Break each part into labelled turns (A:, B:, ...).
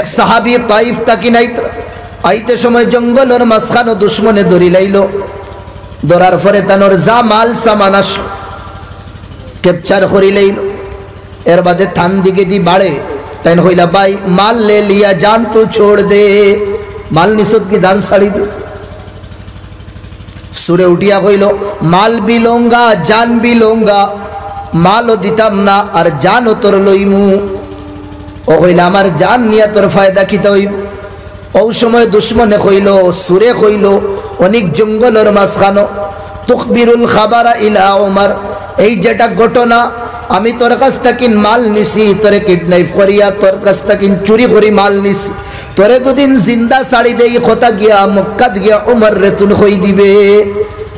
A: এক সাহাবী তাইফ তাকি নাইত আইতে সময় জঙ্গলের মাঝখানে দুশ্মনে ধরি লাইল ধরার পরে তানোর যা মাল সামান আস ক্যাপচার করি লাইল এর বাদে থান দিকে দি বাড়ে তাই হইলা ভাই মাল লে লিয়া জান তো ছোড় দে মাল নিসত কি জান ছাড়ি দে সুরে উঠিয়া কইল মাল বি লঙ্গা জান বি লঙ্গা মালও দিতাম না আর জানও তোর লইমু ও কইলা আমার জান নিয়া তোর ফায়দা খিতে হইব ও সময় দুশ্মনে কইল সুরে কইল অনেক জঙ্গলের মাঝখানো তুখবিরুল খাবারা ইলা উমর এই যেটা ঘটনা আমি তোর কাছ থেকে মাল নিছি তোরে কিডন্যাপ করিয়া তোর কাছ থেকে চুরি করি মাল নিছি তোরে দুদিন জিন্দা ছাড়ি দেই কথা গিয়া মক্কাত গিয়া উমর রে তুন কই দিবে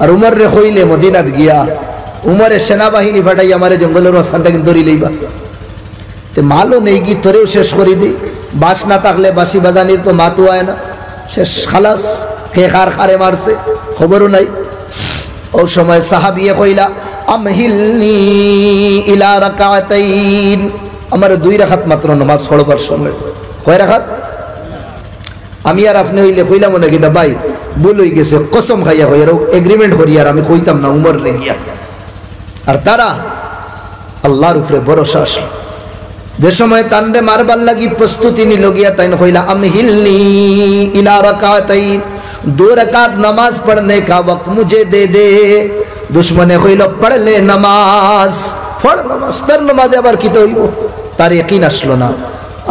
A: আর উমর রে কইলে মদিনাত গিয়া উমরে সেনাবাহিনী ফাটাই আমার জঙ্গলের মাঝখান থেকে ধরি লইবা তে মালও নেই কি তোরেও শেষ করি দি বাস না থাকলে বাসি বাজানির তো মাতু হয় না শেষ খালাস কে কার খারে মারছে খবরও নাই ও সময় সাহাবিয়ে কইলা আমহিলনি ইলা রাকাতাইন আমার 2 রাকাত মাত্র নামাজ পড়বার সময় কয় রাকাত আমি আর আপনি হইলে কইলাম না কি ভাই ভুল হই গেছে কসম খাইয়া হই আর এগ্রিমেন্ট করি আর আমি কইতাম না উমর রে গিয়া আর তারা আল্লাহর উপরে ভরসা আসলো যে সময় তান্ডে মারবার লাগি প্রস্তুতি নিল গিয়া তাই কইলা আমহিলনি ইলা রাকাতাইন 2 रकात नमाज पढ़ने का वक्त मुझे दे दे दुश्मने कइल पढ़ ले नमाज पढ़ नमाज तर नमाज आबार किते हইব तार यकीन আসলো না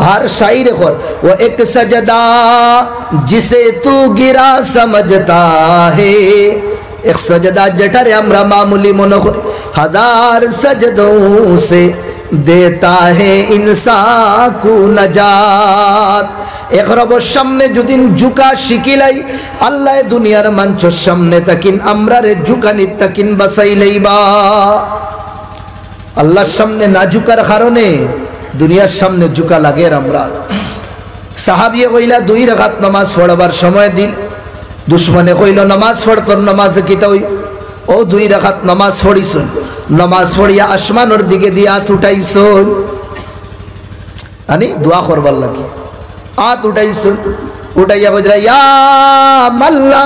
A: हर शायरे कर वो एक सजदा जिसे तू गिरा समझता है एक सजदा जेटारे আমরা मामूली মনে করি हजार सजदों से देता है इंसान को नजात एक रबर सामने যদিন ঝুঁকা শিখিলাই আল্লাহ দুনিয়ার মানুষের সামনে তাকিন আমরারে ঝুঁকানি তাকিন বাঁচাইলেইবা আল্লাহর সামনে না ঝুঁকার কারণে দুনিয়ার সামনে ঝুঁকা লাগে আমরা সাহাবিয়ে কইলা 2 রাকাত নামাজ পড়বার সময় দিল দুশমনে কইল নামাজ পড় তোর নামাজে কিতা হই ও 2 রাকাত নামাজ পড়িছুন নামাজ পড়িয়া আসমানের দিকে দিয়া হাত উঠাইছুন আনি দোয়া করবার লাগি हाथ उठाइसुन उठाइया बजरा या मल्ला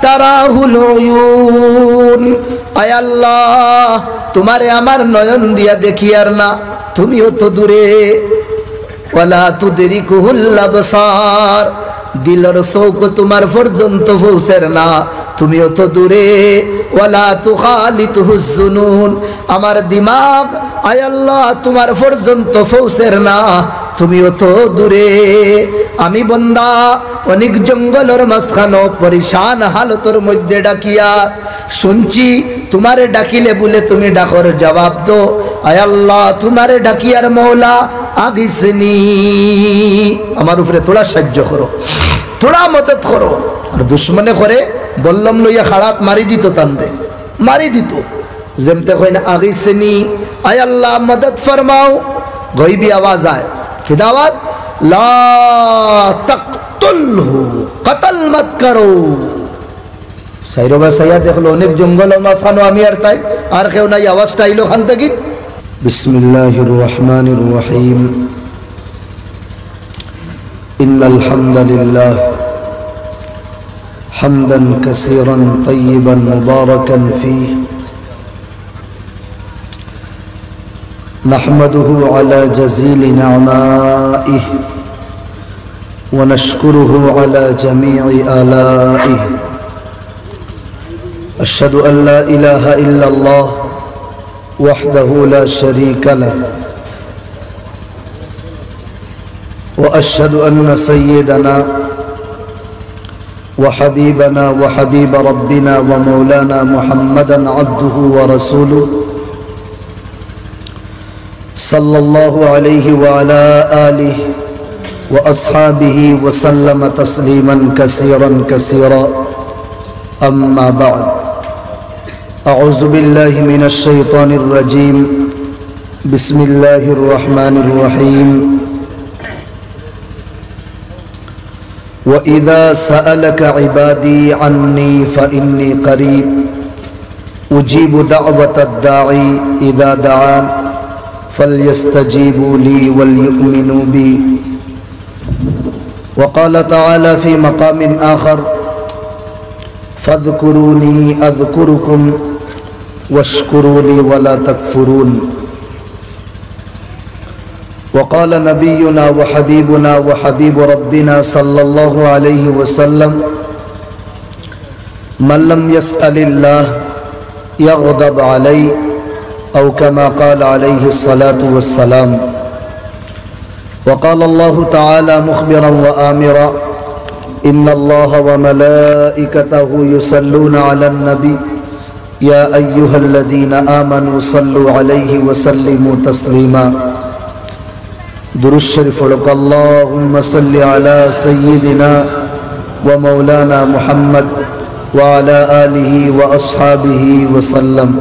A: ताराहुल उयून आय अल्लाह तुम्हारे अमर नयन दिया देखियार ना तुमिও तो दूरे वला तुदरिकुहुल अबसार दिलर शौक तुम्हार पर्यন্ত পৌঁছের না তুমিও তো দূরে ওয়ালা তুখালিতুহুজ জুনুন আমার দিমাগ আয় আল্লাহ তোমার পর্যন্ত পৌঁছের না তুমিও তো দূরে আমি বান্দা অনেক জঙ্গলের মাঝখানে পরিশান হালতের মধ্যে ডাকিয়া শুনছি তোমারে ডাকিলে বলে তুমি ডাকর জবাব দো আয় আল্লাহ তোমারে ডাকিয়ার মওলা আগিসনি আমার উপরে থোড়া সাহায্য করো थोड़ा मदद करो और दुश्मने करे बल्लम लइया खड़ात मारी दी तो तंदे मारी दी तो जमते कोई ना आगे से नी आय अल्लाह मदद फरमाओ गईबी आवाज आए कि आवाज ला तक्तुलहु कत्ल मत करो साइरो बा सया देख लो अनेक जंगल मासानो आमी আর তাই আর কেউ নাই আওয়াজটা আইলো খান থেকে বিসমিল্লাহির রহমানির রহিম إن الحمد لله حمدا كثيرا طيبا مباركا فيه نحمده على جزيل نعمائه ونشكره على جميع آلائه أشهد أن لا إله إلا الله وحده لا شريك له وأشهد أن سيدنا وحبيبنا وحبيب ربنا ومولانا محمدا عبده ورسوله صلى الله عليه وعلى آله وأصحابه وسلم تسليما كثيرا كثيرا أما بعد أعوذ بالله من الشيطان الرجيم بسم الله الرحمن الرحيم وإذا سألك عبادي عني فإني قريب أجيب دعوة الداعي إذا دعان فليستجيبوا لي وليؤمنوا بي وقال تعالى في مقام آخر فاذكروني أذكركم واشكروا لي ولا تكفرون وقال نبينا وحبيبنا وحبيب ربنا صلى الله عليه وسلم من لم يسأل الله يغضب عليه أو كما قال عليه الصلاة والسلام وقال الله تعالى مخبرا وآمرا إن الله وملائكته يصلون على النبي يا أيها الذين آمنوا صلوا عليه وسلموا تسليما درود شریف پڑھو اللهم صل على سيدنا ومولانا محمد وعلى آله وأصحابه وسلم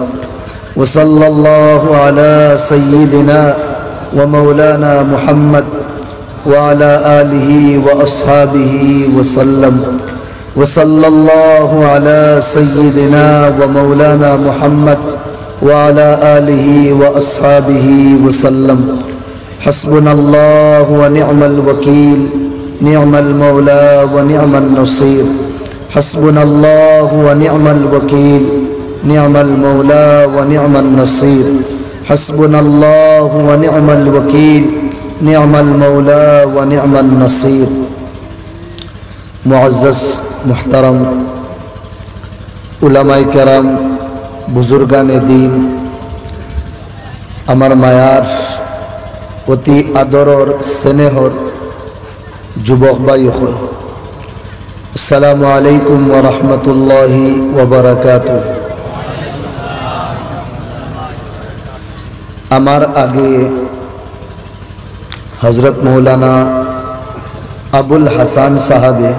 A: وصلى الله على سيدنا ومولانا محمد وعلى آله وأصحابه وسلم وصلى الله على سيدنا ومولانا محمد وعلى آله وأصحابه وسلم حسبنا الله ونعم الوكيل نعم المولى ونعم النصير حسبنا الله ونعم الوكيل نعم المولى ونعم النصير حسبنا الله ونعم الوكيل نعم المولى ونعم النصير मुअज़्ज़ज़ मुहतरम उलमाए केराम बुजुर्गाने दीन आमार मायार अति आदरर स्नेहर जुबक भाई हल अस्सलामु आलैकुम व रहमतुल्लाहि व बाराकातुहू आमार आगे हजरत मौलाना अबुल हसन साहबे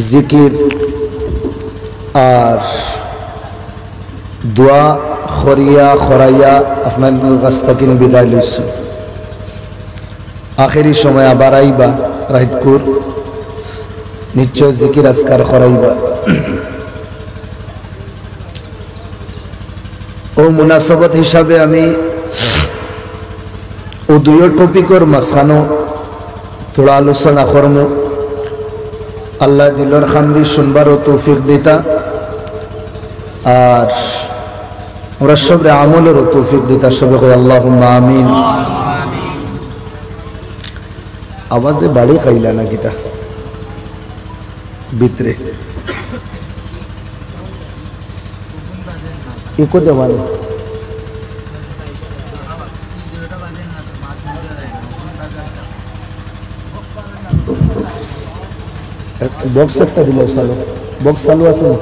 A: जिकिर और दुआ खरिया खराइया अपना गस्तकिन विदाय लैसु आखिरी समय आबार आइबा राहितकुर निश्चय जिकिर आजकार खराइबा ओ मुनासबत हिसाबे आमी ओ दुयो टपिकर माझखानो थोड़ा आलोचना करमु अल्लाह दिलर खान्दी सुनबारो तौफिक देता और আমরা সবরে আমলেরও তৌফিক দিতা সবে কই আল্লাহুম্মা আমিন আওয়াজে বাড়ি খাইলা না কিতা ভিতরে ইকো দেওয়ালে বক্স একটা দিল চালু বক্স চালু আছে না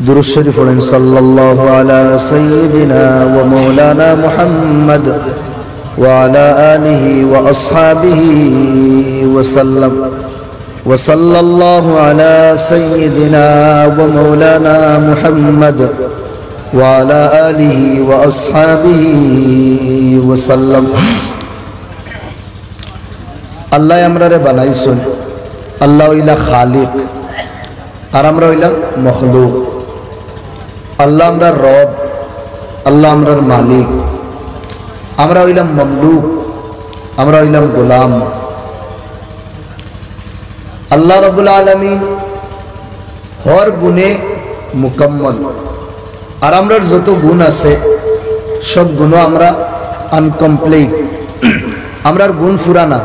A: दुरूद शरीफ पढ़ें सल्लल्लाहु अला सय्यिदिना व मौलाना मुहम्मद व अला आलिहि व अस्हाबिहि व सल्लम व सल्लल्लाहु अला सय्यिदिना व मौलाना मुहम्मद व अला आलिहि व अस्हाबिहि व सल्लम अल्लाह আমরারে বানাইছেন আল্লাহ হইলা খালিক আর আমরা হইলাম মখলুক আল্লাহ আমরার রব আল্লাহ আমরার মালিক আমরা হইলাম মামলুক আমরা হইলাম গোলাম আল্লাহ রাব্বুল আলামিন হর গুণে মুকম্মল আর আমরার যত গুণ আছে সব গুণ আমরা আনকমপ্লিট আমরার গুণ ফুরানা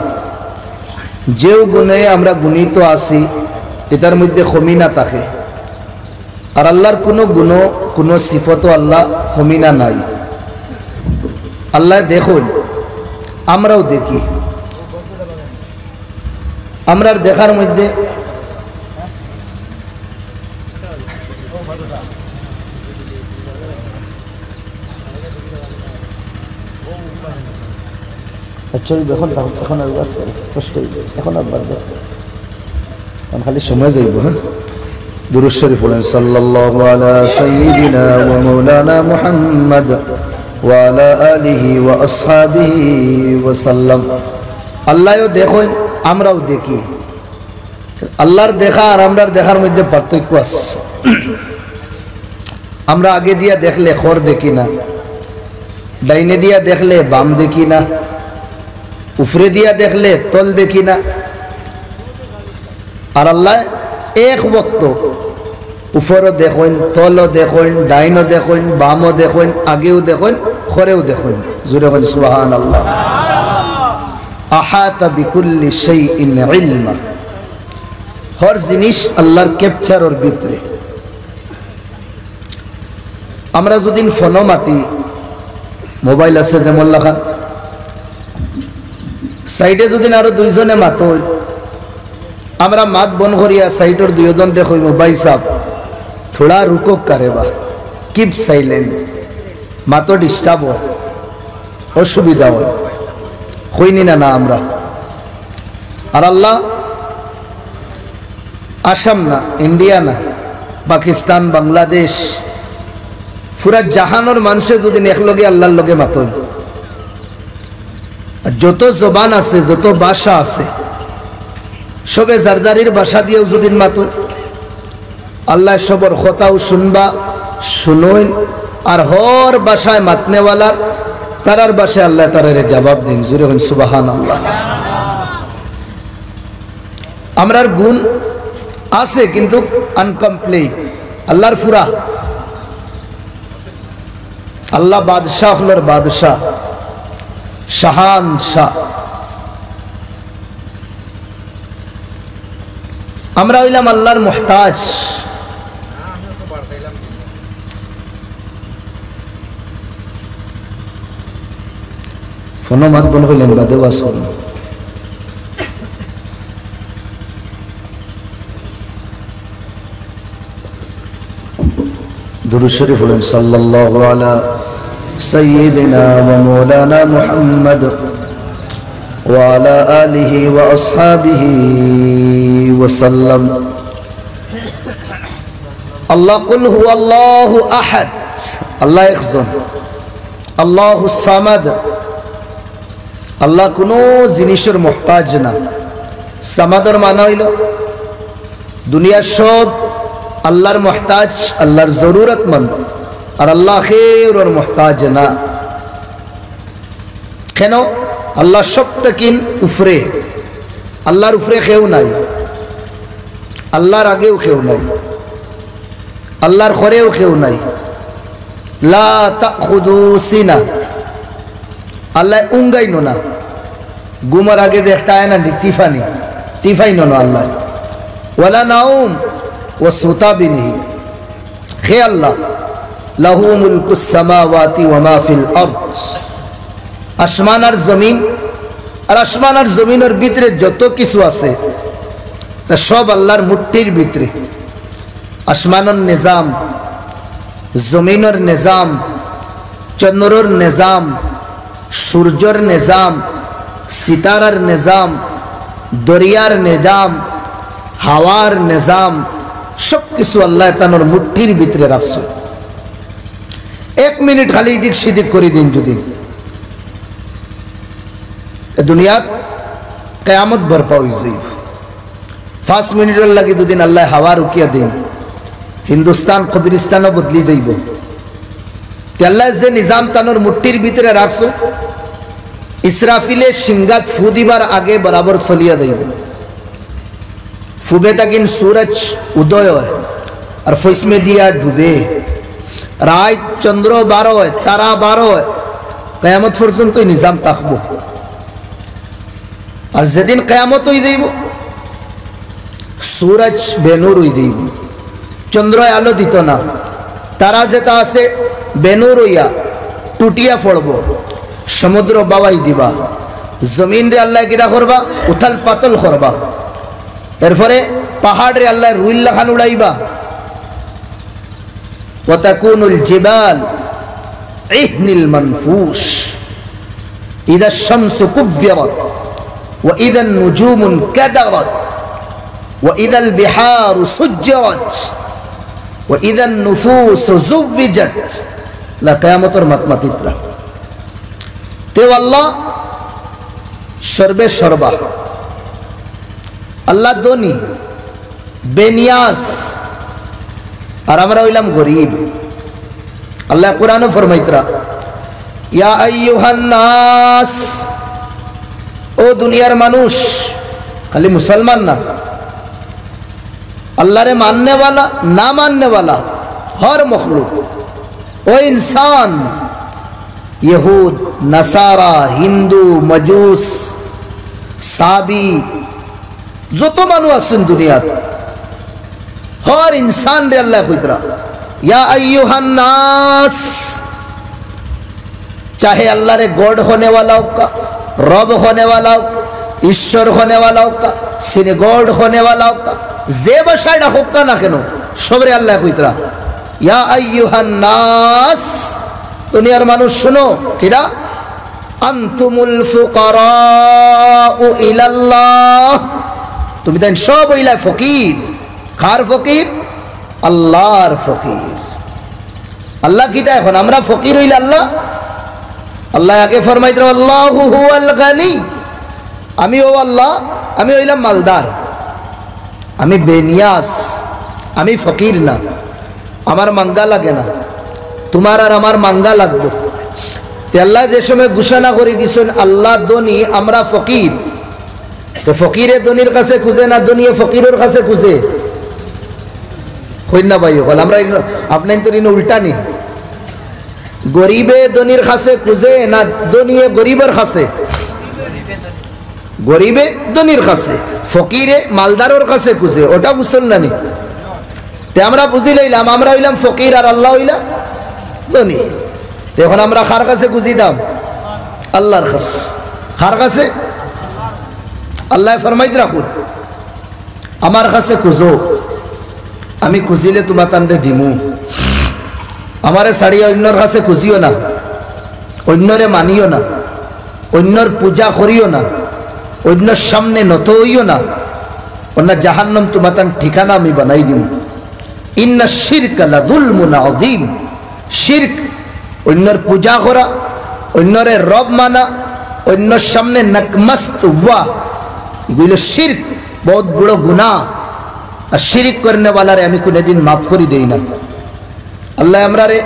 A: যে গুণে আমরা গুণিত আছি এটার মধ্যে খমিনা থাকে আর আল্লাহর কোনো গুণ কোনো সিফত আল্লাহ খমিনা নাই আল্লাহ দেখুন আমরাও দেখি আমরার দেখার মধ্যে আচ্ছা এখন এখন আর বাস করে কষ্ট এখন আর বাদ খালি সময় যাইব হ্যাঁ दुरूद शरीफ पढ़ें सल्लल्लाहु अला सय्यिदिना व मौलाना मुहम्मद व अला आलिहि व अस्हाबिहि व सल्लम अल्लाह देखो আমরাও দেখি আল্লাহর দেখা আর আমরার দেখার মধ্যে পার্থক্য আছে। আমরা আগে দিয়া দেখলে খর দেখি না, ডাইনে দিয়া দেখলে বাম দেখি না, উফরে দিয়া দেখলে তল দেখি না। আর আল্লাহ এক বক্ত উপরও দেখুন, তলও দেখুন, ডাইনও দেখুন, বামও দেখুন, আগেও দেখুন, খরেও দেখুন। জোরে বলেন সুবহানাল্লাহ। আহাতা বিকুল্লি শাইইন ইলমা, হর জিনিস আল্লাহর ক্যাপচারের ভিতরে। আমরা যদি ফোনও মাতি, মোবাইল আছে যেমন লাখান, সাইডে যদি আরো দুইজনে মাতো, আমরা মাত বন করিয়া সাইডের দুইজন দেখইব, ভাই সাহেব থোড়া রুকো কারেবা, কিপ সাইলেন্ট, মাতো ডিস্টার্ব হয়, অসুবিধা হয়, হইনি না। না আমরা আর আল্লাহ আসাম না, ইন্ডিয়া না, পাকিস্তান, বাংলাদেশ, পুরা জাহানোর মানুষের যদি একলগে আল্লাহর লগে মাতন, যত জবান আছে, যত ভাষা আছে, সবে জারদারির ভাষা দিয়েও যদি মাতন, আল্লাহ সবর কথাও শুনবা, শুনুন। আর হর ভাষায় মাতনেওয়ালার তারার ভাষায় আল্লাহ তারার জবাব দিন। জুড়ে হন সুবহানাল্লাহ। আমরার গুণ আছে কিন্তু আনকমপ্লিট। আল্লাহর ফুরা, আল্লাহ বাদশাহ হলোর বাদশাহ, শাহান শাহ। আমরা হইলাম আল্লাহর মুহতাজ। ফোনো মাত বন হইলেন বাদে ওয়াজ করুন। দুরূদ শরীফ বলেন সাল্লাল্লাহু আলা সাইয়্যিদিনা ওয়া মাওলানা মুহাম্মদ ওয়া আলা আলিহি ওয়া আসহাবিহি ওয়া সাল্লাম। আল্লাহ কুল হুয়াল্লাহু আহাদ, আল্লাহ একজন, আল্লাহুস সামাদ। আল্লাহ কোনো জিনিসের মুহতাজ না। সামাদের মানা হইল দুনিয়ার সব আল্লাহর মুহতাজ, আল্লাহর জরুরতমন্দ, আর আল্লাহ খের মুহতাজ না। কেন? আল্লাহ সব তকিন উফরে, আল্লাহর উফরে কেউ নাই, আল্লাহর আগেও কেউ নাই, আল্লাহর খরেও কেউ নাই। লা তাখুদু সিনা, আল্লাহ উঙ্গাইনো না। ঘুমার আগে যে একটা আয় না টিফানি, টিফাইনো না আল্লাহ। ওয়ালা নাউম ও সুতা বিনিহি, হে আল্লাহ লাহু মুলকুস সামাওয়াতি ওয়া মা ফিল আরদ। আসমান আর জমিন, আর আসমান আর জমিনের ভিতরে যত কিছু আছে তা সব আল্লাহর মুঠির ভিতরে। আসমানের নিজাম, জমিনের নিজাম, চন্দ্রর নিজাম, সূর্যের নিজাম, সিতারার নিজাম, দরিয়ার নিজাম, হাওয়ার নিজাম, সব কিছু আল্লাহ তানোর মুঠির ভিতরে রাখছে। এক মিনিট খালি এদিক সেদিক করে দিন যদি, দুনিয়াত কিয়ামত বরপা হয়ে যাইব। 5 মিনিটের লাগে দুদিন আল্লাহ হাওয়া রুকিয়া দিন, হিন্দুস্তান কবিরিস্তানও বদলি যাইব। আল্লাহ যে নিজাম তানোর মুঠির ভিতরে রাখছো, ইসরাফিলে সিংগাত ফু দিবার আগে বরাবর চলিয়া যাইব। ফুবে তাকিন সূরজ উদয় হয় আর ফৈসমে দিয়া ডুবে, রাত চন্দ্র 12 হয়, তারা 12 হয়, কিয়ামত পর্যন্ত নিজাম থাকবো। আর যেদিন কিয়ামত হয়ে যাইব, সূরজ বেনূর হয়ে যাইব, চন্দ্র আলো দিত না, তারা যেটা আছে বেনূর হইয়া টুটিয়া পড়ব, সমুদ্র বাওয়াই দিবা, জমিন রে আল্লাহ কিরা করবা, উথাল পাতল করবা। এরপরে পাহাড় রে আল্লাহ রুইল্লা খান উড়াইবা। ওয়া তাকুনুল জিবাল ইহনিল মানফুশ ইদা শামসু কুব্বিরাত ওয়া ইদা নুজুমু কাদারাত ওয়া ইদাল বিহারু সুজ্জিরাত ওয়া ইদান নুফুসু যুওয়াজাত। লা কিয়ামতের মাতমাতিত্রা তে আল্লাহ সর্বে সর্বা। আল্লাহ দনি বেনিয়াস, আর আমরা হইলাম গরিব। আল্লাহ কোরআনে ফরমাইতরা, ইয়া আইয়ুহান নাস, ও দুনিয়ার মানুষ, খালি মুসলমান না, अल्लाह मानने वाला ना मानने वाला हर मखलूक, ओ इंसान, यहूद नसारा हिंदू मजूस साबी जो तो मानु आसन दुनिया हर इंसान रे अल्लाह खुदरा या अय्युहन नास, चाहे अल्लाह रे गॉड होने वाला हो का, रब होने वाला हो, ईश्वर होने वाला हो का, सिने गॉड होने वाला हो का, जे बशाड़ा होका ना केनो सबरे अल्लाह खुदरा या अय्युहन नास, दुनियार मानुष सुनो किरा, अंतुमुल फुकराउ इलाल्लाह, तुम तो सब हইলা फकीर, खार फकीर, अल्लाहर फकीर। अल्लाह किटा এখন আমরা ফকির হইলা আল্লাহ, আল্লাহ আগে ফরমাইতো আল্লাহু হুয়াল গানি, আমি ও আল্লাহ, আমি হইলাম মালদার, আমি বেনিয়াস, আমি ফকির না, আমার মাঙ্গা লাগে না, তোমার আর আমার মাঙ্গা লাগবে। আল্লাহ যে সময় ঘোষণা করে দিছেন আল্লাহ ধনী আমরা ফকির, তো ফকিরে ধনীর কাছে খুঁজে না ধনীয়ে ফকিরের কাছে খুঁজে, হই না ভাই বল, আমরা আপনার তো উল্টা নি, গরিবে ধনীর কাছে খুঁজে না ধনীয়ে গরিবের কাছে, গরিবে ধনীর কাছে, ফকিরে মালদারের কাছে খুঁজে, ওটা বুঝল না নি? তে আমরা বুঝি লইলাম আমরা হইলাম ফকির আর আল্লাহ হইলা ধনী, এখন আমরা কার কাছে খুঁজি দাম? আল্লাহর কাছে। কার কাছে? আল্লাহ ফরমাইত রাখুন আমার কাছে খুঁজো, আমি খুঁজিলে তোমার তান্ডে দিমু, আমারে ছাড়িয়ে অন্যর কাছে খুঁজিও না, অন্যরে মানিও না, অন্যর পূজা করিও না, অন্যর সামনে নত হইও না, অন্য জাহান্নাম তোমার তার ঠিকানা আমি বানাই দিমু। ইন্না শিরকা লাযুলমুন আযীম, শিরক অন্যর পূজা করা, অন্যরে রব মানা, অন্যর সামনে নকমস্ত হওয়া, এগুলো শিরক, বহুত বড় গুনাহ। আর শিরক করনে ওয়ালারে আমি কোনদিন মাফ করে দেই না। আল্লাহ আমরারে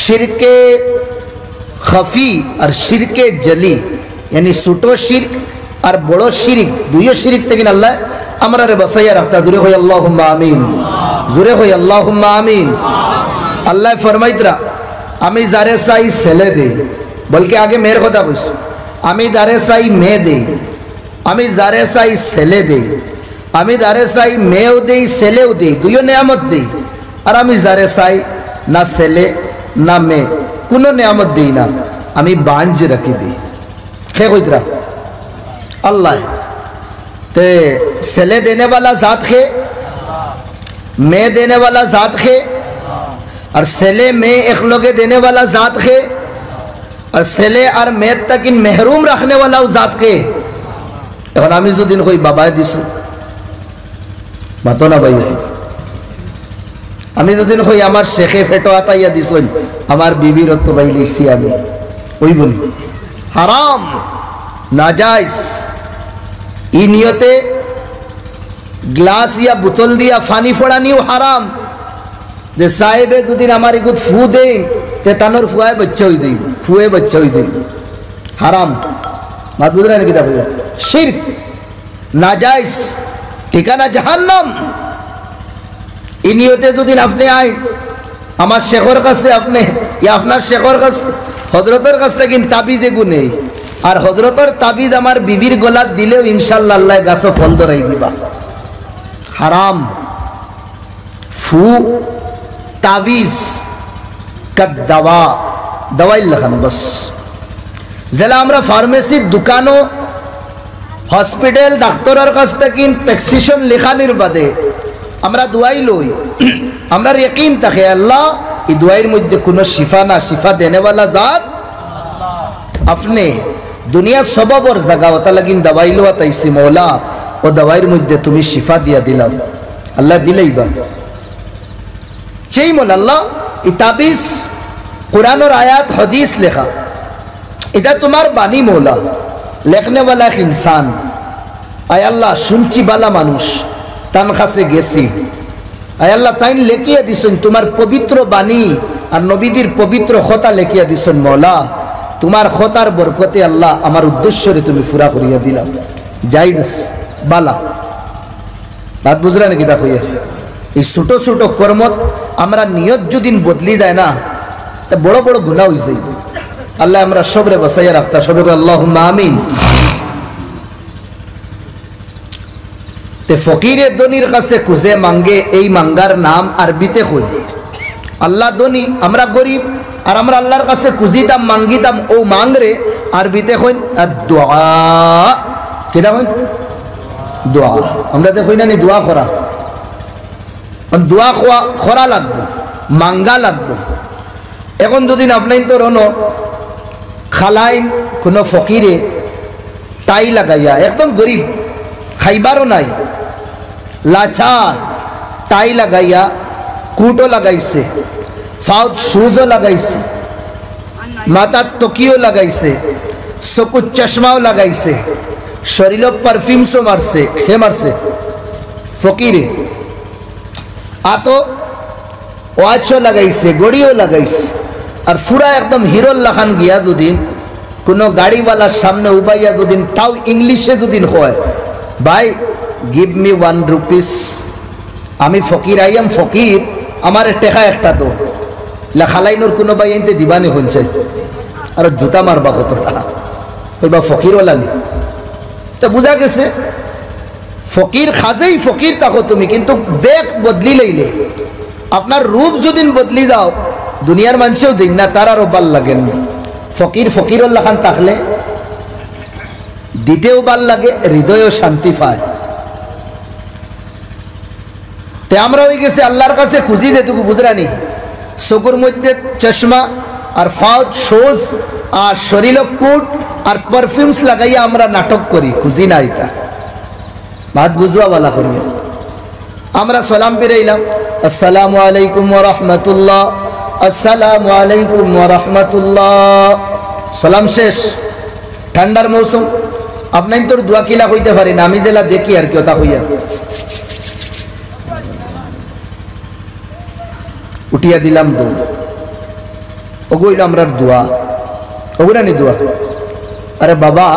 A: শিরকে খফি আর শিরকে জলি, यानी ছোট শিরক আর বড় শিরক, দুইও শিরক থেকে আল্লাহ আমরারে বাঁচাইয়া রাখতা। জোরে হই আল্লাহুম্মা আমিন, জোরে হই আল্লাহুম্মা আমিন। আল্লাহ ফরমাইতরা আমি যারে চাই ছেলে দেই, বলকে আগে মেয়ের কথা কইছো, আমি যারে চাই মেয়ে দেই, আমি যারে চাই ছেলে দেই, আমি যারে চাই মেয়েও দেই ছেলেও দেই, দুইও নিয়ামত দেই। আর আমি যারে চাই না ছেলে না মেয়ে কোনো নিয়ামত দেই না, আমি বাঞ্জ রাখি দিই। खे कइतरा अल्लाह, ते ছেলে देने वाला जात खे, मैं देने वाला जात खे, और ছেলে मैं एक लोगे देने वाला जात खे, और ছেলে और मैं तक इन महरूम रखने वाला जात खे। এখন আমি যদি কই বাবাই দিছো মাতো না ভাই, আমি যদি কই আমার শেখে ফেটো আতাইয়া দিছন, আমার বিবির তো ভাই লিখছি আমি, ওই বলি হারাম নাজাইজ। ই নিয়তে গ্লাস ইয়া বোতল দিয়া পানি ফোড়ানিও হারাম, যে সাহেবে দুদিন আমার ইগুত ফু দেন তে তানোর ফুয়ায় বাচ্চা হই দেব, ফুয়ে বাচ্চা হই দেব, হারাম। মাদুদরা নাকি দাবি শিরক নাজাইজ, ঠিকানা জাহান্নাম। ই নিয়তে দুদিন আপনি আইন আমার শেখর কাছে, আপনি ইয়া আপনার শেখর কাছে হযরতের কাছ থেকে তাবিজ এগু নেই, আর হযরতের তাবিজ আমার বিবির গলাত দিলেও ইনশাআল্লাহ আল্লাহ গাছও ফল ধরাই দিবা। হারাম। ফু তাবিজ কাদাওয়া, দওয়াই লাগান বস। জেলা আমরা ফার্মেসির দোকানও হসপিটাল ডাক্তারের কাছ থেকে প্রেসক্রিপশন লেখানির বাদে আমরা দোয়াই লই, আমরা ইয়াকিন থাকে আল্লাহ এই দোয়াইয়ের মধ্যে কোনো শিফা না, শিফা দেনেওয়ালা জাত আপনি। দুনিয়া সবাবর জায়গা ওটা লাগিন দওয়াই লো তাইছি মৌলা, ও দওয়াইয়ের মধ্যে তুমি শিফা দিয়া দিলাম, আল্লাহ দিলেইবা সেই মোলা আল্লাহ। এই তাবিজ কোরআনের আয়াত হাদিস লেখা, এটা তোমার বাণী মৌলা, লেখনেওয়ালা এক ইনসান। আয় আল্লাহ শুনছি বালা মানুষ, তান কাছে গেছি, আয় আল্লাহ তাইন লেখিয়া দিছেন তোমার পবিত্র বাণী আর নবীদের পবিত্র কথা লেখিয়া দিছেন। মওলা তোমার খতার বরকতে আল্লাহ আমার উদ্দেশ্যরে তুমি পুরা করিয়া দিলাম। জাইজ বালা বাত বুঝরা নাকি? দেখো এই ছোট ছোট কর্মত আমরা নিয়ত যদি বদলি যায় না, তা বড় বড় গুনাহ হয়ে যাইবে। আল্লাহ আমরা সবরে বসাইয়া রাখতা, সবে আল্লাহুম্মা আমিন। তে ফকিরে দনির কাছে খুঁজে মাঙ্গে, এই মাঙ্গার নাম আরবিতে কই। আল্লাহ দনি, আমরা গরিব, আর আমরা আল্লাহর কাছে খুঁজিতাম মাঙ্গিতাম, ও মাংরে আরবিতে কই দুআ। কেটা কই? দোয়া। আমরা তো কই না নি দোয়া করা, দোয়া খরা লাগবো, মাঙ্গা লাগবো। এখন যদি আপনার তো রনো খালাইন কোনো ফকিরে টাই লাগাইয়া, একদম গরিব, খাইবারও নাই, লাচার, টাই লাগাইয়া, কুটও লাগাইছে, ফাউট শুজও লাগাইছে, মাথার তকিও লাগাইছে, চকুর চশমাও লাগাইছে, শরীর পারফিউমসও মারছে। হে মারছে? ফকিরে। আতো ওয়াচও লাগাইছে, গড়িও লাগাইছে, আর ফুরা একদম হিরোর লাখান গিয়া দুদিন কোনো গাড়িওয়ালার সামনে উবাইয়া দুদিন, তাও ইংলিশে দুদিন হয়, ভাই গিভ মি 1 রুপিস, আমি ফকির, আই এম ফকির, আমার টেকা একটা তো লেখালাইনোর কোনো ভাই এনতে দিবানি হচ্ছে, আর জুতা মারবা কতটা, বা ফকিরওয়ালা নি। তা বুঝা গেছে ফকির খাজেই ফকির থাকো তুমি, কিন্তু বেগ বদলি লইলে, আপনার রূপ যদি বদলি দাও, দুনিয়ার মানুষেও দিন না, তার আরও ভাল লাগেন না। ফকির ফকিরুল্লাহ খান থাকলে দিতেও ভাল লাগে, হৃদয়েও শান্তি পায়। তে আমরা হয়ে গেছে আল্লাহর কাছে খুঁজি যেটুকু বুঝরানি, চকুর মধ্যে চশমা আর ফাউট শোজ আর শরীর কুট আর পারফিউমস লাগাইয়া আমরা নাটক করি, খুঁজি না। এটা ভাত বুঝবা বলা করিয়া আমরা সালাম পেরাইলাম, আসসালামু আলাইকুম ওয়া রাহমাতুল্লাহ, আসসালামু আলাইকুম ওয়া রাহমাতুল্লাহ, সালাম শেষ। ঠান্ডার মৌসুম, আপনার তোর দোয়া কিলা হইতে পারি না, আমি যেলা দেখি আর কি ওটা হইয়া উঠিয়া দিলাম দো, ওগুইল আমরার দোয়া, ওগুলা নি দোয়া। আরে বাবা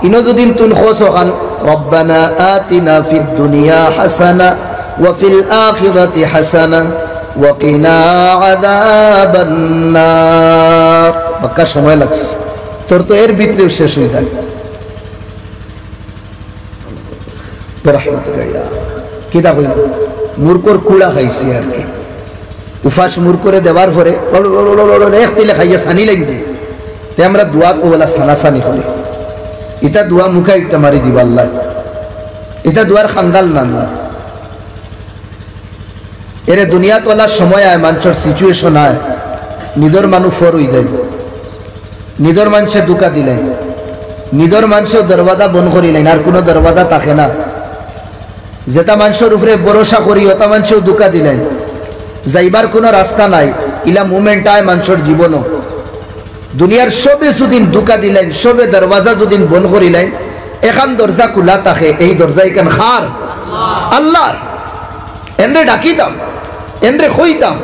A: ইনো দুদিন তুন খোঁজ ওখান, রব্বানা আতিনা ফিদ দুনিয়া হাসানা ওয়া ফিল আখিরাতি হাসানা ওয়া কিনা আযাবান নার। বাক্কা সময় লাগছে, তোর তো এর ভিতরেও শেষ হয়ে যায়। রহমতুল্লাহ কিতা কইল, মূর্খর কুড়া খাইছি আর কি, উফাস মূর্খরে দেওয়ার পরে এক তিলে খাইয়া সানি লাগবে। আমরা দোয়া তো বলা সানাসানি করে, এটা দোয়া মুখা একটা মারি দিবা আল্লাহ, এটা দোয়ার খাঙ্গাল না। এরে দুনিয়া তোলার সময় আয়, মানুষের সিচুয়েশন আয়, নিদর মানুষ ফর হই দেয়, নিদর মানুষে দুকা দিলেন, নিদর মানুষেও দরওয়াজা বন্ধ করিলেন, আর কোনো দরওয়াজা থাকে না। যেটা মানুষের উপরে ভরসা করি ওটা মানুষেও দুকা দিলেন, যাইবার কোনো রাস্তা নাই। ইলা মুভমেন্ট আয় মানুষের জীবনও, দুনিয়ার সবে যদিন দুকা দিলেন, সবে দরওয়াজা যদিন বন্ধ করিলেন, এখান দরজা খোলা থাকে, এই দরজা এখান খার আল্লাহর। এনরে ডাকিতাম, এনরে খইতাম,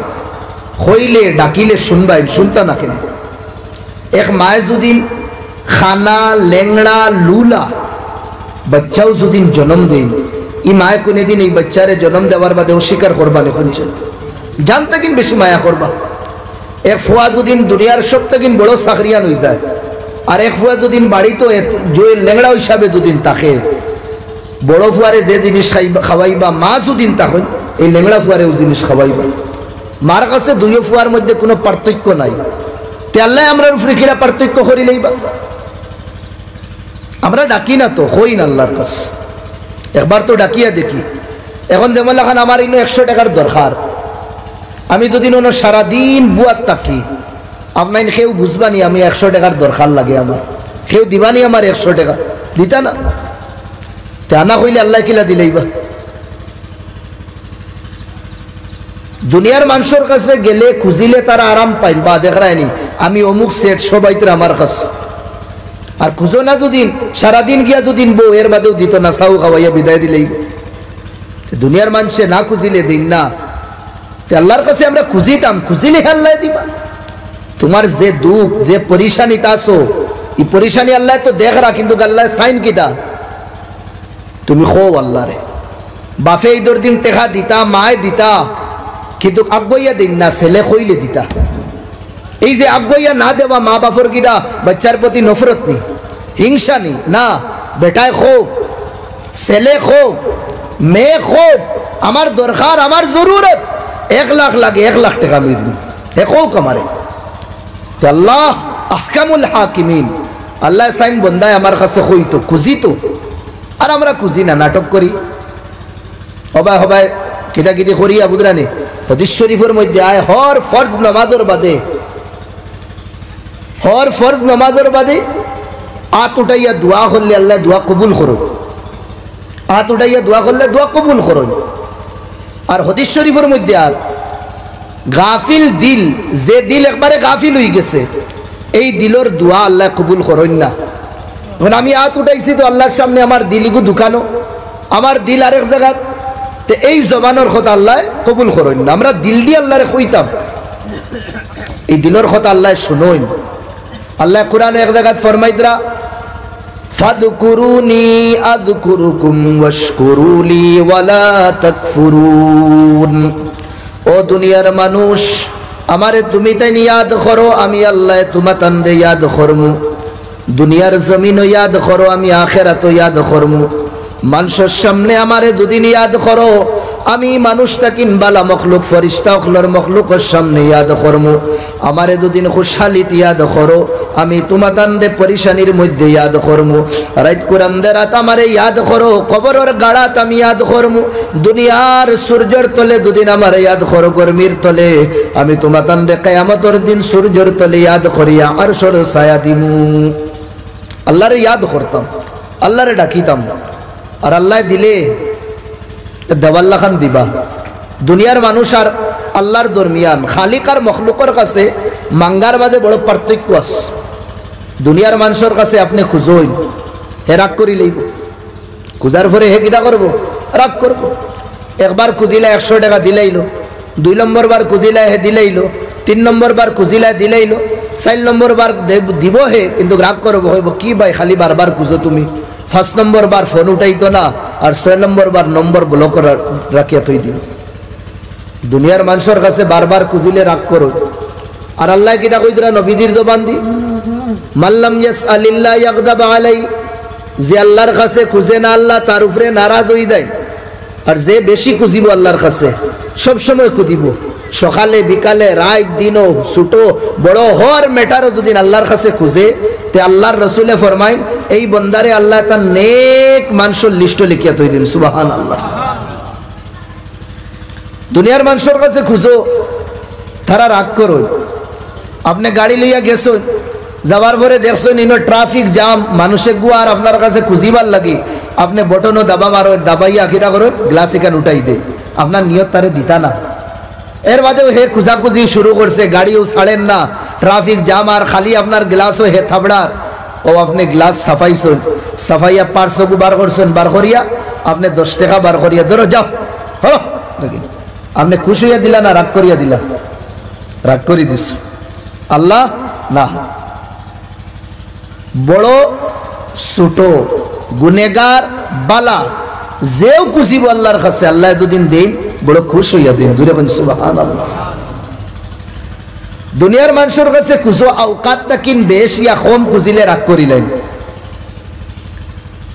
A: খইলে ডাকিলে শুনবাই, শুনতা না কেন। এক মায়ে যদিন খানা লেংড়া লুলা বাচ্চাও যদিন জন্ম দেন, ই মায়ে কোনে দিন এই বাচ্চারে জন্ম দেওয়ার বাদে অস্বীকার করবা না, শুনছেন জানতে কিন বেশি মায়া করবা। এক ফুয়া দুদিন দুনিয়ার সব থেকে বড় চাকরিয়ান হয়ে যায়, আর এক ফুয়া দুদিন বাড়ি তো লেংড়া হিসাবে দুদিন তাকে বড় ফুয়ারে যে জিনিস খাওয়াইবা, মা দুদিন তখন এই লেংড়া ফুয়ারেও জিনিস খাওয়াইবা। মার কাছে দুই ফুয়ার মধ্যে কোনো পার্থক্য নাই। তে আল্লাহ আমরা উপরে কিরা পার্থক্য করি লইবা? আমরা ডাকি না তো, হই না আল্লাহর কাছে, একবার তো ডাকিয়া দেখি। এখন যেমন এখন আমার ইনো 100 টাকার দরকার, আমি দুদিন অন্য সারাদিন বুয়ার থাকি, আপনার কেউ বুঝবানি আমি 100 টাকার দরকার লাগে, আমার কেউ দিবানি আমার 100 টাকা দিতা না। তে আনা হইলে আল্লাহ কিলা দিলেইবা? দুনিয়ার মানুষের কাছে গেলে খুঁজিলে তারা আরাম পাইন, বা দেখায়নি আমি অমুক সেট সবাইতে আমার কাছে, আর খুঁজো না দুদিন সারাদিন গিয়া দুদিন বউ এর বাদেও দিত না, সাউ খাওয়াইয়া বিদায় দিলেই। দুনিয়ার মানুষে না খুঁজিলে দিন না, আল্লাহর কাছে আমরা খুঁজিতাম, খুঁজিলে আল্লাহ দিবা। তোমার যে দুঃখ যে পরিশানি তাসো, এই পরিশানি আল্লাহ তো দেখরা, কিন্তু আল্লাহ সাইন কিতা তুমি খো আল্লাহ রে। বাফে ঈদর দিন টেকা দিতা, মায় দিতা, কিন্তু আগুইয়া দিন না, ছেলে খইলে দিতা। এই যে আগুইয়া না দেওয়া মা বাপর কিটা বাচ্চার প্রতি নফরত নি, হিংসা নি, না বেটায় খোক, ছেলে খোক, মেয়ে খোক, আমার দরকার, আমার জরুরত 1 লাখ লাগে, 1 লাখ টাকা মিলবে, এ খোক আমারে। আল্লাহ আহকামুল হাকিমিন, আল্লাহ সাইন বন্দায় আমার কাছে হইতো, খুঁজিতো, আর আমরা খুঁজি না, নাটক করি। হবাই হবাই কিটা কিটি করিয়া বুঝরানি হদিস শরীফের মধ্যে আয় হর ফরজ নামাজের বাদে, হর ফরজ নামাজের বাদে হাত উঠাইয়া দোয়া করলে আল্লাহ দোয়া কবুল করো, হাত উঠাইয়া দোয়া করলে দোয়া কবুল করো। আর হদিস শরীফের মধ্যে আর গাফিল দিল, যে দিল একবারে গাফিল হয়ে গেছে, এই দিলর দোয়া আল্লাহ কবুল করেন না। এখন আমি হাত উঠাইছি তো আল্লাহর সামনে আমার দিলিগু দুখানো, আমার দিল আরেক জায়গা, তো এই জবানোর কথা আল্লাহ কবুল করেন না। আমরা দিল দিয়ে আল্লাহরে কইতাম, এই দিলর কথা আল্লাহ শুনোইন। আল্লাহ কোরআনে এক জায়গায় ফরমাইদরা ফাযকুরুনি আযকুরুকুম ওয়াশকুরুলি ওয়ালা তাকফুরুন। ও দুনিয়ার মানুষ, আমারে তুমি তাই ইয়াদ করো, আমি আল্লাহ তোমাতান রে ইয়াদ করমু। দুনিয়ার জমিনও ইয়াদ করো, আমি আখিরাতও ইয়াদ করমু। মানুষের সামনে আমারে দুদিন ইয়াদ করো, আমি মানুষটা কিনবালা মখলুক ফরিস্তা অখলর মখলুকের সামনে ইয়াদ করমু। আমারে দুদিন খুশহালিত ইয়াদ করো, আমি তোমাতান রে পরিশানির মধ্যে ইয়াদ করমু। রাত কুরান্দে রাত আমারে ইয়াদ করো, কবরের গাড়াত আমি ইয়াদ করমু। দুনিয়ার সূর্যের তলে দুদিন আমারে ইয়াদ করো, গরমির তলে আমি তোমাতান রে কিয়ামতের দিন সূর্যের তলে ইয়াদ করিয়া আরশের ছায়া দিমু। আল্লাহরে ইয়াদ করতাম, আল্লাহরে ডাকিতাম, আর আল্লাহ দিলে দেওয়াল্লা খান দিবা। দুনিয়ার মানুষ আর আল্লাহর দরমিয়ান, খালিক আর মখলুকের কাছে মাঙ্গার বাদে বড় পার্থক্য আছে। দুনিয়ার মানুষের কাছে আপনি খুঁজইন, হে রাগ করি লইব, খুঁজার পরে হে কিতা করবো, রাগ করবো। একবার খুঁজিলে 100 টাকা দিলেইল, 2 নম্বর বার খুঁজিলে হে দিলেইল, 3 নম্বর বার খুঁজিলে দিলেইল, 4 নম্বর বার দিব হে, কিন্তু রাগ করবো, হইব কি ভাই খালি বারবার খুঁজো তুমি। 5 নম্বর বার ফোন উঠাইতো না, আর 6 নম্বর বার নম্বর ব্লক রাখিয়া থই দিল। দুনিয়ার মানুষের কাছে বারবার খুঁজিলে রাগ করো। আর আল্লাহ কিতা কইতরা নবীদের জবান দি, মাল্লাম ইয়াসআলিল্লাহ ইয়াগদাব আলাই, যে আল্লাহর কাছে খুঁজে না আল্লাহ তার উপরে নারাজ হই যায়। আর যে বেশি খুঁজিব আল্লাহর কাছে, সব সময় খুঁজিব, সকালে বিকালে রাত দিনও ছোট বড় হর মেটারও যদি আল্লাহর কাছে খুঁজে, তে আল্লাহর রসুলে ফরমাইন এই বন্দারে আল্লাহ তার নেক মানুষের লিস্ট লিখিয়া তৈ দিন। সুবহানাল্লাহ। দুনিয়ার মানুষের কাছে খুঁজো, তারা রাগ করো। আপনি গাড়ি লইয়া গেছেন, যাওয়ার পরে দেখছেন ইনো ট্রাফিক জাম, মানুষের গুয়ার আপনার কাছে খুঁজিবার লাগি, আপনি বটনও দাবা মারো, দাবাইয়া আখিরা করেন, গ্লাস এখান উঠাই দে, আপনার নিয়ত তারে দিতা না। এর বাদেও হে খুঁজাখুঁজি শুরু করছে, গাড়িও ছাড়েন না, ট্রাফিক জাম, আর খালি আপনার গ্লাসও হে থাবড়ার। ও আপনি গ্লাস সাফাইছেন, সাফাইয়া পার্সগু বার করছেন, বার করিয়া আপনি 10 টাকা বার করিয়া ধরো যাও, হো আপনি খুশি হইয়া দিলা না রাগ করিয়া দিলা? রাগ করি দিস। আল্লাহ না, বড় ছোট গুনেগার বালা যেও খুশিব আল্লাহর কাছে, আল্লাহ দুদিন দিন বড় খুশ হইয়া দিন। দূরে বলি সুবহানাল্লাহ। দুনিয়ার মানুষের কাছে খুঁজো, আওকাতটা কিন বেশ ইয়া কম খুঁজিলে রাগ করিলেন।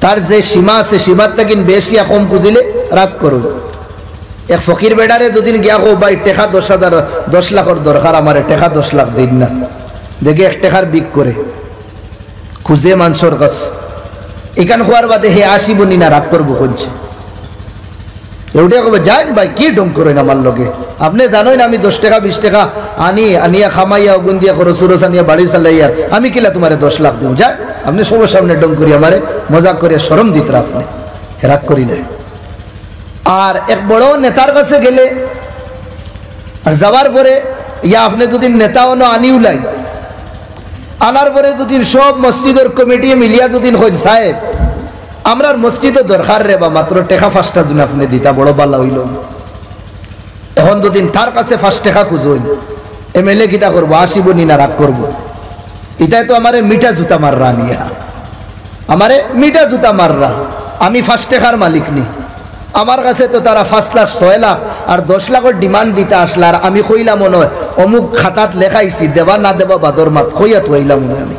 A: তার যে সীমা আছে সীমাটা কিন বেশ ইয়া কম খুঁজিলে রাগ করুন। এক ফকির বেড়ারে দুদিন গিয়া কো ভাই টেকা 10 লাখের দরকার, আমার টেকা 10 লাখ দিন না, দেখে 1 টাকার বিক করে খুঁজে মানুষের কাছে। এখান হওয়ার বাদে হে আসিব নি না রাগ করবো করছে, এউটা কবে যান ভাই কি ডং করেন আমার লগে, আপনি জানোই না আমি 10 টাকা 20 টাকা আনিয়া খামাইয়া অগুন দিয়া খরচ সুরস আনিয়া বাড়ি চালাইয়ার, আমি কিলা তোমারে 10 লাখ দিব? যান আপনি সবার সামনে ডং করি আমারে মজাক করিয়া শরম দিত আপনি, রাগ করিলে। আর এক বড় নেতার কাছে গেলে, আর যাওয়ার পরে ইয়া আপনি দুদিন নেতা অনো আনিও লাই, আনার পরে দুদিন সব মসজিদের কমিটি মিলিয়া দুদিন হইন সাহেব আমরার মসজিদে দরকার রে বা মাত্র টেকা 5টা দিন আপনি দিতা বড় বালা হইল এখন দুদিন তার কাছে 5 টাকা খুঁজুন এমএলএ কিতা করবো আসিব নি না রাগ করবো এটাই তো আমারে মিঠা জুতা মাররা নিয়া আমারে মিঠা জুতা মাররা আমি 5 টাকার মালিক নি আমার কাছে তো তারা 5 লাখ 6 লাখ আর 10 লাখের ডিমান্ড দিতে আসলা আর আমি কইলাম মনে হয় অমুক খাতাত লেখাইছি দেবা না দেবা বাদর মাত কইয়া হইলাম মনে আমি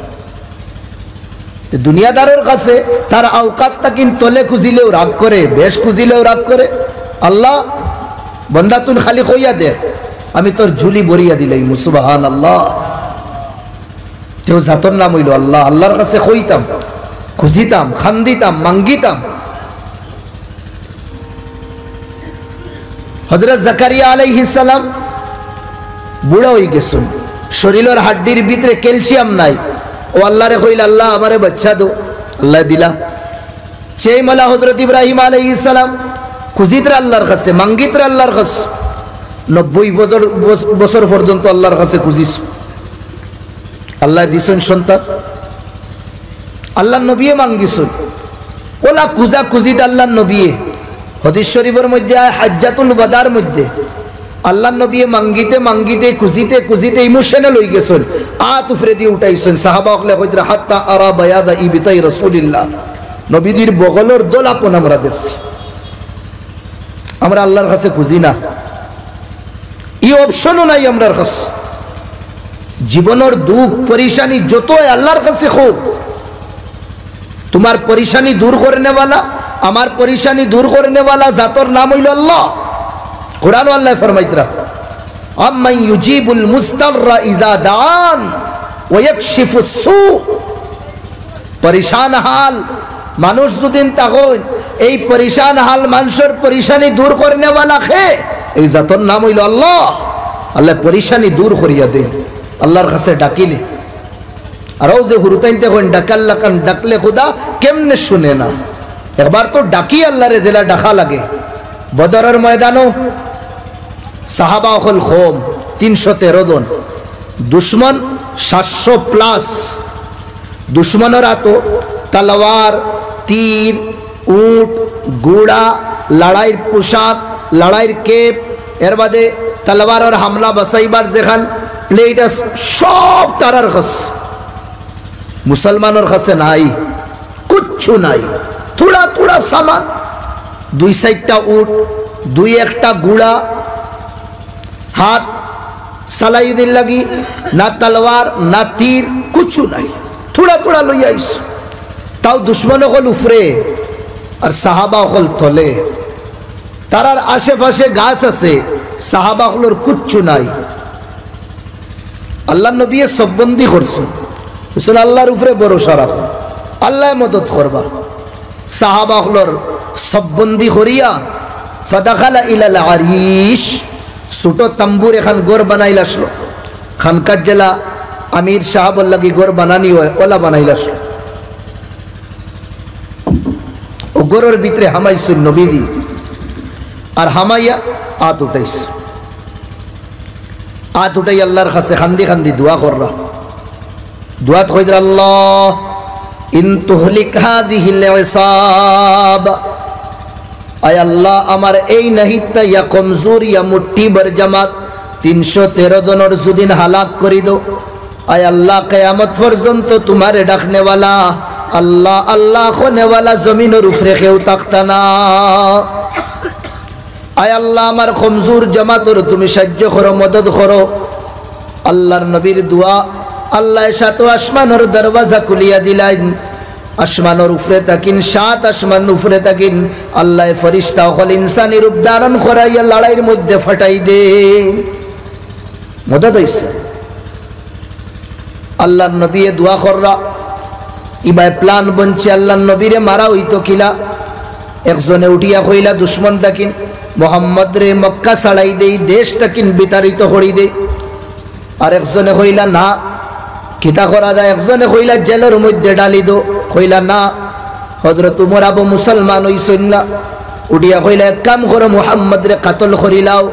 A: দুনিয়াদারের কাছে তার আওকাতটা কিন তলে খুঁজিলেও রাগ করে বেশ খুঁজিলেও রাগ করে আল্লাহ বন্দা তুই খালি কইয়া দে আমি তোর ঝুলি ভরিয়া দিলাই সুবহানাল্লাহ তেও জাতর নাম হইল আল্লাহ আল্লাহর কাছে কইতাম খুঁজিতাম খান্দিতাম মাঙ্গিতাম হযরত জাকারিয়া আলাইহিস সালাম বুড়া হয়ে গেছেন শরীরের হাড্ডির ভিতরে ক্যালসিয়াম নাই ও আল্লাহরে কইল আল্লাহ আমারে বাচ্চা দো আল্লাহ দিলা সেই মালা হযরত ইব্রাহিম আলাইহিস সালাম খুঁজিতরা আল্লাহর কাছে মাঙ্গিতরা আল্লাহর কাছে 90 বছর পর্যন্ত আল্লাহর কাছে খুঁজিস আল্লাহ দিছেন সন্তান আল্লাহর নবী মাঙ্গিছেন ওলা খুঁজা খুঁজিত আল্লাহর নবী হাদিস শরীফের মধ্যে হাজ্জাতুল ওয়াদার মধ্যে আল্লাহর নবী মাঙ্গিতে মাঙ্গিতে খুঁজিতে খুঁজিতে ইমোশনাল হয়ে গেছেন আত উফরে দিয়ে উঠাইছেন সাহাবা হলে কইরা হাত্তা আরা বায়াদা ইবিতাই রাসূলুল্লাহ নবীজির বগলের দোলাপন আমরা দেখছি আমরা আল্লাহর কাছে খুঁজি না এই অপশনও নাই আমরার কাছে জীবনের দুঃখ পরেশানি যত আল্লাহর কাছে হোক তোমার পরেশানি দূর করনে वाला আমার পরেশানি দূর করনে वाला জাতর নাম হইল আল্লাহ কুরআন আল্লাহ ফরমাইতরা আম্মান ইউজিবুল মুস্তাররা ইযা দান ওয়া ইয়াকশিফুস সু পরেশান হাল মানুষ যদিন তখন এই পরেশান হাল মানুষের পরেশানি দূর করনে वाला কে এই জাতর নাম হইল আল্লাহ আল্লাহ পরেশানি দূর করিয়া দেন আল্লাহর কাছে ডাকিলে আর ও যে হুরুতাইতে কোন ডাকাল্লাকান ডাকলে খুদা কেমনে শুনে না একবার তো ডাকি আল্লাহরে জেলা ডাকা লাগে বদরের ময়দানও সাহাবা হল খোম 313 জন দুশ্মন 700 প্লাস দুশ্মনের আতো তলোয়ার তীর উট ঘোড়া লড়াইয়ের পোশাক লড়াইয়ের কেপ এর বাদে তলোয়ারের হামলা বাসাইবার যেখান প্লেট সব তারার কাছে মুসলমানের কাছে নাই কিচ্ছু নাই থোড়া থোড়া সামান 2-4টা উট 2-1টা ঘোড়া হাত সালাই দিন লাগি না তলোয়ার না তীর কিছু নাই থোড়া থোড়া লইয়া আইস তাও দুশ্মন হল উফরে আর সাহাবা হল তলে তারার আশেপাশে গাছ আছে সাহাবা হলর কিচ্ছু নাই আল্লাহ নবী সববন্দি করছেন বুঝছেন আল্লাহর উপরে ভরসা রাখো আল্লাহ মদত করবা সাহাবা হলর সববন্দি করিয়া ফাদাখালা ইলাল আরিশ ছোট তাম্বুর এখন গড় বানাইল আসলো খানকার জেলা আমির সাহাবর লাগি গড় বানানি হয় ওলা বানাইল আসলো ও গড়ের ভিতরে হামাইছুন নবীদি আর হামাইয়া আত উঠাইছ আত উঠাই আল্লাহর কাছে খান্দি খান্দি দোয়া কররা দোয়াত কইর আল্লাহ ইন তুহলিক হাদিহিল ইসাব আয় আল্লাহ আমার এই নাহিতা ইয়া কমজোর ইয়া মুঠ্ঠি ভর জামাত 313 জনের যদিন হালাক করি দো আয় আল্লাহ কিয়ামত পর্যন্ত তোমারে ডাকনে वाला আল্লাহ আল্লাহ খনে वाला জমিনের উপরে কেউ তাকতা না আয় আল্লাহ আমার কমজোর জামাতর তুমি সাহায্য করো মদদ করো আল্লাহর নবীর দোয়া আল্লাহ সাত আসমানের দরওয়াজা খুলিয়া দিলেন আসমানের উপরে তাকিন 7 আসমান উপরে তাকিন আল্লাহ ফেরেশতা হল ইনসানি রূপ ধারণ করাইয়া লড়াইয়ের মধ্যে ফাটাই দেন মদদ হইছে আল্লাহর নবী দোয়া কররা ইবাই প্লান বনছে আল্লাহর নবীরে মারা হইতো কিলা একজনে উঠিয়া কইলা দুশমন তাকিন মোহাম্মদ রে মক্কা ছাড়াই দেই দেশ তাকিন বিতাড়িত করি দেই আর একজনে কইলা না কিতা করা যায় একজনে কইলা জেলের মধ্যে ডালি দো কইলা না হযরত উমর আবু মুসলমান হইছেন না উঠিয়া কইলা এক কাম করো মুহাম্মদ রে কাতল করিলাও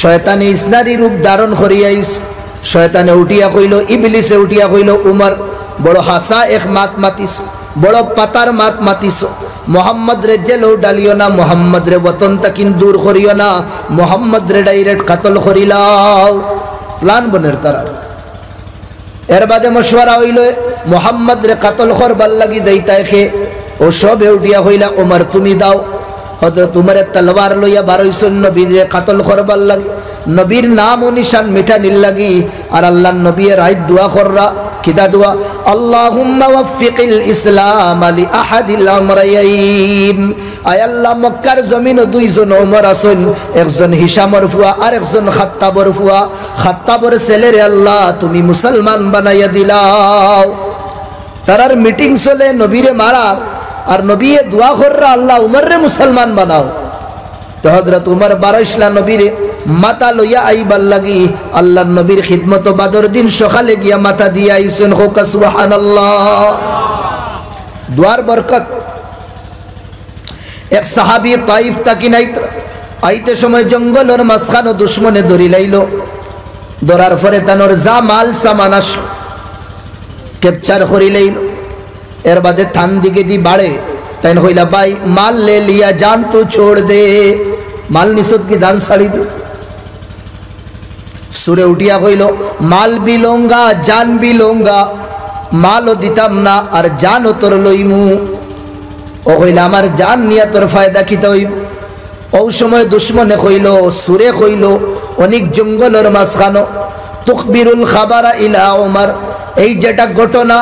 A: শয়তানে ইসনারি রূপ ধারণ করিয়াইস শয়তানে উঠিয়া কইল ইবলিসে উঠিয়া কইল উমর বড় হাসা এক মাত মাতিস বড় পাতার মাত মাতিস মোহাম্মদ রে জেলো ডালিও না মোহাম্মদ রে ওতন তাকিন দূর করিও না মোহাম্মদ রে ডাইরেক্ট কাতল করিলাও প্ল্যান বনের তারা এর বাদে মশওয়ারা হইল মোহাম্মদ রে কাতল করবার লাগি দেইতাই খে ও সবে উঠিয়া হইলা ওমর তুমি দাও হযরত উমরে তলোয়ার লইয়া বারইছন নবীরে কাতল করবার লাগি নবীর নাম ও নিশান মিটানির লাগি আর আল্লাহর নবী রাইত দোয়া কররা কিতা দোয়া আল্লাহুম্মা ওয়াফফিকিল ইসলাম লি আহাদিল আমরাইন আয় আল্লাহ মক্কার জমিনে দুইজন ওমর আছেন একজন হিশামর ফুয়া আর একজন খাত্তাবর ফুয়া খাত্তাবর ছেলেরে আল্লাহ তুমি মুসলমান বানাইয়া দিলাও তারার মিটিং চলে নবীরে মারা আর নবী দোয়া কররা আল্লাহ উমরে মুসলমান বানাও তো হযরত উমর বারাইশলা নবীরে মাতা লইয়া আইবার লাগি আল্লাহর নবীর খিদমত বাদর দিন সকালে গিয়া মাথা দিয়া আইছেন হোক সুবহানাল্লাহ দোয়ার বরকত এক সাহাবী তাইফ তাকি নাই আইতে সময় জঙ্গলের মাঝখানে দুশমনে ধরি লাইলো ধরার পরে তানোর যা মাল সামান আসলো ক্যাপচার করি লাইলো এর বাদে থান দিকে দি বাড়ে তাই হইলা ভাই মাল লে লিয়া জান তো ছোড় দে মাল নিসত কি জান ছাড়ি দে সুরে উঠিয়া কইল মাল বিলোঙ্গা জান বিলোঙ্গা মালও দিতাম না আর জানও তোর লইমু ও কইলা আমার জান নিয়া তোর ফায়দা খিতে হইব ও সময় দুশ্মনে কইল সুরে কইল অনেক জঙ্গলের মাঝখানো তুখবিরুল খাবারা ইলা উমর এই যেটা ঘটনা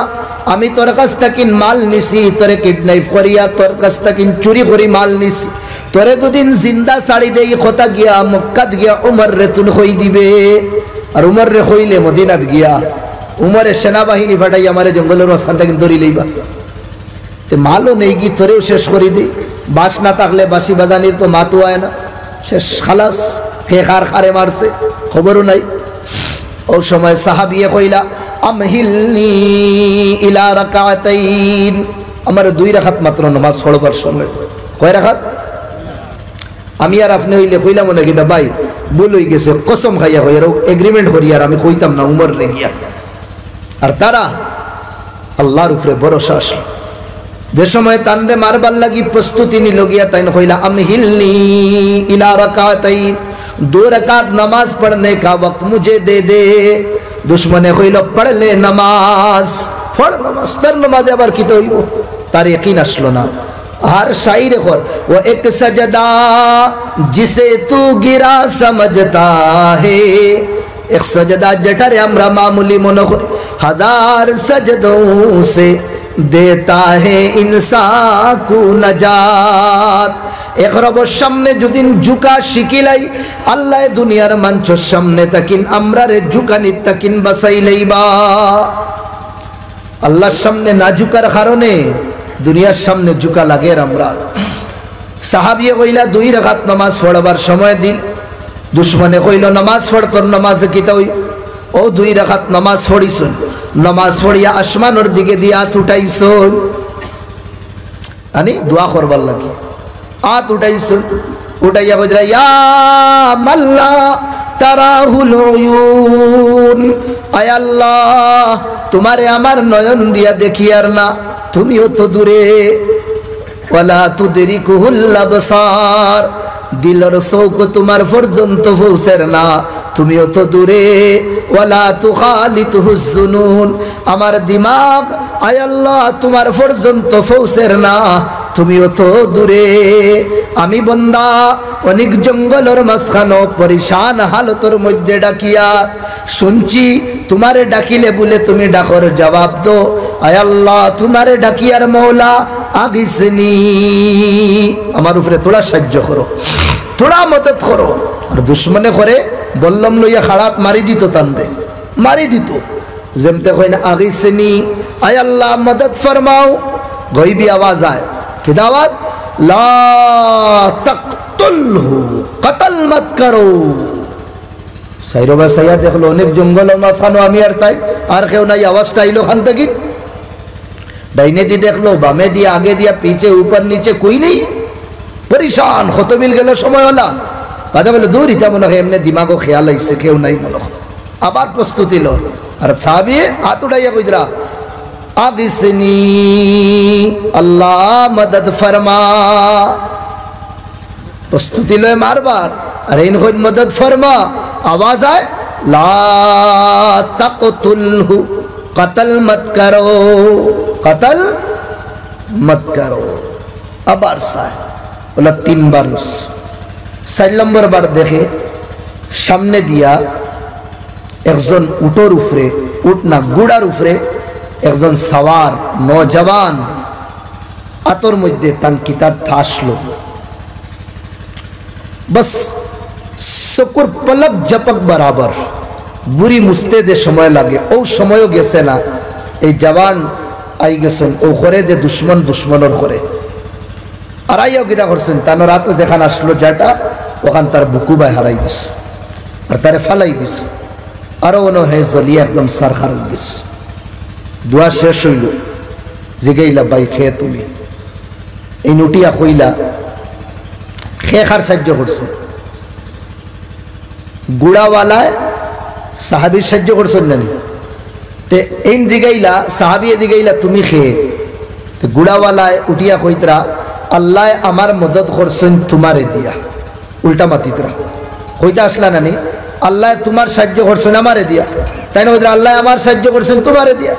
A: আমি তোর কাছ থেকে মাল নিছি তোরে কিডন্যাপ করিয়া তোর কাছ থেকে চুরি করি মাল নিছি তোরে দুদিন জিন্দা ছাড়ি দেই কথা গিয়া মক্কাত গিয়া উমর রে তুল হই দিবে আর উমর রে হইলে মদিনাত গিয়া উমরে সেনাবাহিনী ফাটাই আমারে জঙ্গলের মাঝখান থেকে ধরি লইবা তে মালও নেই কি তোরেও শেষ করি দিই বাস না থাকলে বাসি বাজানির তো মাতু আয় না শেষ খালাস কে কার খারে মারছে খবরও নাই ও সময় সাহাবিয়ে কইলা আমহিলনি ইলা রাকাতাইন আমার 2 রাকাত মাত্র নামাজ পড়বার সময় কয় রাকাত আমি আর আপনি হইলে কইলাম না কিটা ভাই ভুল হই গেছে কসম খাইয়া হই আর এগ্রিমেন্ট করি আর আমি কইতাম না উমর রে গিয়া আর তারা আল্লাহর উপরে ভরসা আসলো যে সময় তানরে মারবার লাগি প্রস্তুতি নিল গিয়া তাই কইলা আমহিলনি ইলা রাকাতাইন 2 रकात नमाज पढ़ने का वक्त मुझे दे दे दुश्मने कइल पढ़ ले नमाज पढ़ नमाज तर नमाज আবার কি তো হইব তার यकीन আসলো না हर शायर खोर वो एक सजदा जिसे तू गिरा समझता है एक सजदा जटारे আমরা मामूली মনে করি हजार सजदों से देता है इंसान को नजात एक रबर सामने যদিন ঝুঁকা শিখিলাই আল্লাহ দুনিয়ার মানুষের সামনে তাকিন আমরা রে ঝুঁকানি তাকিন বাসাইলাইবা আল্লাহর সামনে না ঝুঁকার কারণে দুনিয়ার সামনে ঝুঁকা লাগে আমরা সাহাবী কইলা 2 রাকাত নামাজ পড়বার সময় দিল দুশমনে কইল নামাজ পড় তোর নামাজে কি তাই ও 2 রাকাত নামাজ পড়িছুন নামাজ পড়িয়া আসমানের দিকে দিয়া হাত উঠাইছুন আনি দোয়া করবার লাগি हाथ उठाइसुन उठाइया बजरा या मल्ला ताराहुल उयून आय अल्लाह तुम्हारे अमर नयन दिया देखियार ना तुमिও तो दूरे वाला तुदरिकुहुल अबसार दिलर शौक तुम्हार पर्यন্ত পৌঁছের না তুমিও তো দূরে ওয়ালা তুখালিতুহুজ জুনুন আমার দিমাগ আয় আল্লাহ তোমার পর্যন্ত পৌঁছের না তুমিও তো দূরে আমি বান্দা অনেক জঙ্গলের মাঝখানে পরিশান হালতের মধ্যে ডাকিয়া শুনছি তোমারে ডাকিলে বলে তুমি ডাকর জবাব দো আয় আল্লাহ তোমারে ডাকিয়ার মওলা আগিসনি আমার উপরে থোড়া সাহায্য করো थोड़ा मदद करो और दुश्मने करे बल्लम लइया खड़ात मारी दी तो तंदे मारी दी तो जमते कोई ना आगे से नी आय अल्लाह मदद फरमाओ गईबी आवाज आए किद आवाज ला तक्तुलहु कत्ल मत करो साइरो बा सैया देख लो अनेक जंगल मासानो आमी আর তাই আর কেউ নাই আওয়াজটা আইলো খান থেকে ডাইনে দি देख लो बामे दिया आगे दिया पीछे ऊपर नीचे कोई नहीं परेशान खतबिल गेल समय होला बादा बोले दूर इता मने एमने दिमागो ख्याल आइसे केउ নাই মনে আবার প্রস্তুতি লো আর সাহাবী হাত উঠাইয়া কইরা আগিসনি, আল্লাহ মদদ ফরমা। প্রস্তুতি লয় মারবার, আর ইন কই মদদ ফরমা, আওয়াজ আয় লা তাকতুলহু, কতল মত করো, কতল মত করো। আবার সায় বলা 3 বার। 4 নম্বর বার দেখে সামনে দিয়া একজন উটোর উপরে, উট না গুড়ার উপরে একজন সওয়ার নজওয়ান আতর মধ্যে তানকিতার থাসলো। বস চকুর পলক ঝপক বরাবর বুড়ি মুছতে যে সময় লাগে, ও সময়ও গেছে না। এই জওয়ান আই গেছেন ও করে যে দুশ্মন দুশ্মনের করে আড়াইও গিরা করছেন। তার রাত যেখানে আসলো যেটা ওখান তার বুকুবাই হারাই দিস আর তারে ফালাই দিস। আরো অন্য হে জলিয়া একদম সার হারাই দিস। দোয়া শেষ হইল, জিগাইলা বাই খেয়ে তুমি এই নুটিয়া হইলা খেয়ে খার সাহায্য করছে। গুড়াওয়ালায় সাহাবির সাহায্য করছেন জানি তে এই দিগাইলা সাহাবিয়ে দিগাইলা তুমি খেয়ে। গুড়াওয়ালায় উঠিয়া কইতরা আল্লাহ আমার মদত করছেন তোমারে দিয়া। উল্টা মাতিতরা কইতে আসলা নানি আল্লাহ তোমার সাহায্য করছেন আমারে দিয়া, তাই না? ওইরা আল্লাহ আমার সাহায্য করছেন তোমারে দিয়া।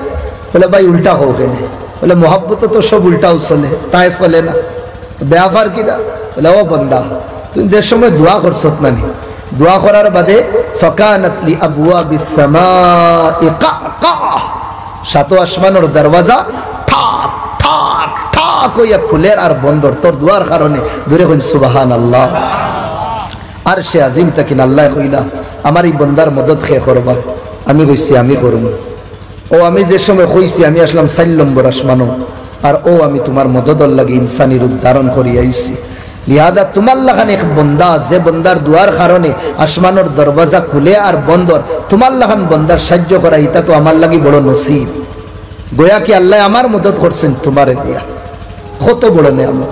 A: বলে ভাই উল্টা হোক কেনে? বলে মোহাব্বত তো সব উল্টাও চলে, তাই চলে না। ব্যাপার কিনা? বলে ও বন্দা তুমি যে সময় দোয়া করছত নানি, দোয়া করার বাদে ফাকানাত লি আবওয়াবিস সামাই কাকা, সাত আসমানের দরওয়াজা ঠাক ঠাক ঠাক হইয়া খুলের আর বন্দর তোর দোয়ার কারণে। দূরে কইন সুবহানাল্লাহ। আর সে আজিম তাকিন আল্লাহ কইলা আমার এই বন্দার মদত খেয়ে করবা। আমি কইছি আমি করব। ও আমি যে সময় কইছি আমি আসলাম 4 নম্বর আসমানো, আর ও আমি তোমার মদতর লাগে ইনসানি রূপ ধারণ করি আইছি। লিহাদা তোমার লাগান এক বন্দা, যে বন্দার দুয়ার কারণে আসমানোর দরওয়াজা খুলে আর বন্দর, তোমার লাগান বন্দার সাহায্য করা এটা তো আমার লাগি বড় নসিব। গোয়া কি আল্লাহ আমার মদত করছেন তোমারে দিয়া, কত বড় নেয়ামত।